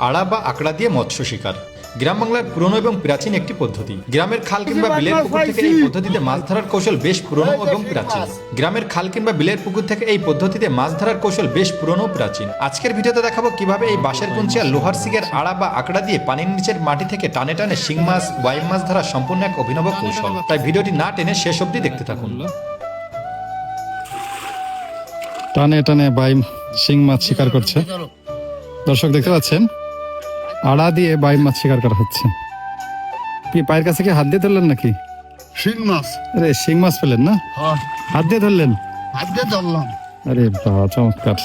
আড়া বা আকড়া দিয়ে মৎস্য শিকার গ্রাম বাংলার পুরনো এবং প্রাচীন একটি পদ্ধতি। গ্রামের খাল কিংবা বিলের পুকুর থেকে এই পদ্ধতিতে মাছ ধরার কৌশল বেশ পুরনো এবং প্রাচীন। গ্রামের খাল কিংবা বিলের পুকুর থেকে এই পদ্ধতিতে মাছ ধরার কৌশল বেশ পুরনো প্রাচীন। আজকের ভিডিওতে দেখাবো কিভাবে এই বাঁশের কুঞ্চি আর লোহার সিগের আড়া বা আকড়া দিয়ে পানির নিচের মাটি থেকে টানে টানে শিং মাছ, বাইম মাছ ধরা সম্পূর্ণ এক অভিনব কৌশল। তাই ভিডিওটি না টেনে শেষ অবধি দেখতে থাকুন। টানে টানে বাইম শিং মাছ শিকার করছে। দর্শক দেখতে পাচ্ছেন, আড়া দিয়ে বাইম মাছ শিকার করা হচ্ছে। কি পায়ের কাছে কি হাত দিয়ে ধরলেন নাকি? শিং মাছ। আরে শিং মাছ পেলেন না, হ্যাঁ, হাত দিয়ে ধরলেন? হাত দিয়ে ধরলাম। আরে বাবা, চমৎকার।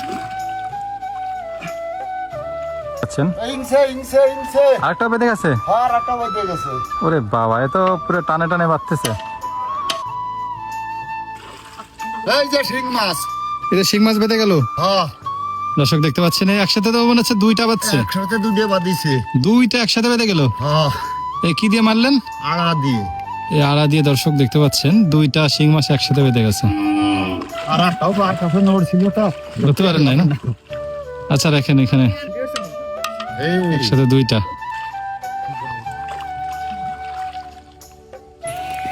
আরেকটা বেঁধে গেছে। হ্যাঁ, রাটা বাইতে গেছে। ওরে বাবা, এ তো পুরো টানে টানে বাঁধতেছে। এই যে শিং মাছ। এটা শিং মাছ বেঁধে গেল। হ্যাঁ, দর্শক দেখতে পাচ্ছেন, এই একসাথে তো মনে হচ্ছে দুইটা বাঁধছে। একসাথে দুটো বাঁধিছে। দুইটা একসাথে বেঁধে গেল। হ্যাঁ, এই কি দিয়ে মারলেন? আড়া দিয়ে। এই আড়া দিয়ে দর্শক দেখতে পাচ্ছেন, দুইটা শিং মাছ একসাথে বেঁধে গেছে। আর একটাও পার কাছে নড়ছিল তো। ধরতে পারেন নাই না? আচ্ছা, রাখেন এখানে এই একসাথে দুইটা।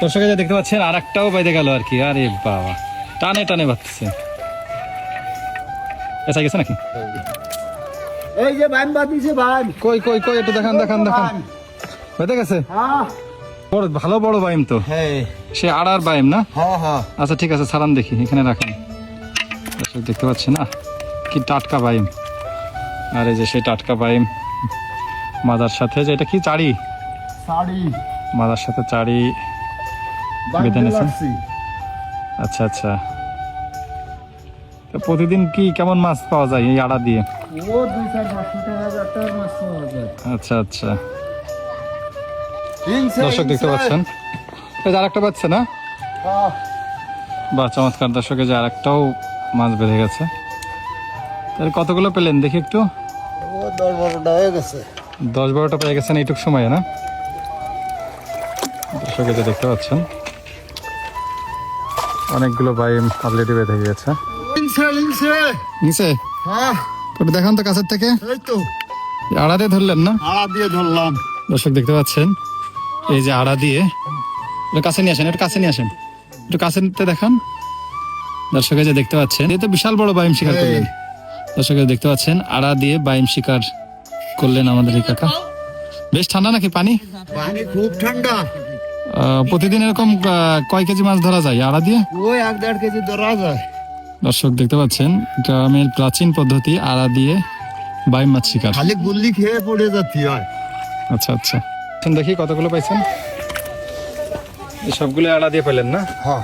দর্শক যা দেখতে পাচ্ছেন, আর একটাও বেঁধে গেল আর কি। আরে বাবা, টানে টানে বাঁধতেছে। এসে গেছে নাকি? এই যে বাইম বাঁধিছে ভাই। কই কই কই, একটু দেখান দেখান দেখান। বেঁধে গেছে? হ্যাঁ, বড় ভালো বড় বাইম তো। হ্যাঁ, সে আড়ার বাইম না? হ্যাঁ, হ্যাঁ। আচ্ছা ঠিক আছে, সারান দেখি, এখানে রাখেন। দর্শক দেখতে পাচ্ছেন না, কি টাটকা বাইম। আর এই যে সেই টাটকা বাইম মাদার সাথে, যে এটা কি চাড়ি, শাড়ি মাদার সাথে চাড়ি বেঁধে নিয়েছেন। আচ্ছা আচ্ছা, তো প্রতিদিন কি কেমন মাছ পাওয়া যায় এই আড়া দিয়ে? ও 2-4-500 টাকার মাছ পাওয়া যায়। আচ্ছা আচ্ছা, দর্শক দেখতে পাচ্ছেন, এই যে আরেকটা বাচ্চা না? হ্যাঁ, বাহ, চমৎকার। দর্শকে যে আরেকটাও মাছ বেঁধে গেছে। তাহলে কতগুলো পেলেন দেখি একটু? ও 10-12টা হয়ে গেছে। 10-12টা পেয়ে গেছেন এইটুক সময়ে না? দর্শকে যে দেখতে পাচ্ছেন, অনেকগুলো বাইম অলরেডি বেঁধে গেছে। নিচে হ্যাঁ, একটু দেখান তো কাছের থেকে। এই তো আড়া দিয়ে ধরলেন না? আড়া দিয়ে ধরলাম। দর্শক দেখতে পাচ্ছেন, এই যে আড়া দিয়ে, একটু কাছে নিয়ে আসেন, একটু কাছে নিয়ে আসেন, একটু কাছে নিতে দেখান। দর্শকে যে দেখতে পাচ্ছেন, এই তো বিশাল বড় বাইম শিকার করলেন। দর্শকে দেখতে পাচ্ছেন, আড়া দিয়ে বাইম শিকার করলেন আমাদের এই কাকা। বেশ ঠান্ডা নাকি পানি? পানি খুব ঠান্ডা। প্রতিদিন এরকম কয় কেজি মাছ ধরা যায় আড়া দিয়ে? ওই 1-1.5 কেজি ধরা যায়। দর্শক দেখতে পাচ্ছেন, গ্রামের প্রাচীন পদ্ধতি আড়া দিয়ে বাইম মাছ শিকার। খালি গুল্লি খেয়ে পড়ে যাচ্ছি হয়। আচ্ছা আচ্ছা, দেখি কতগুলো পাইছেন। এই সবগুলো আড়া দিয়ে পেলেন না? হ্যাঁ,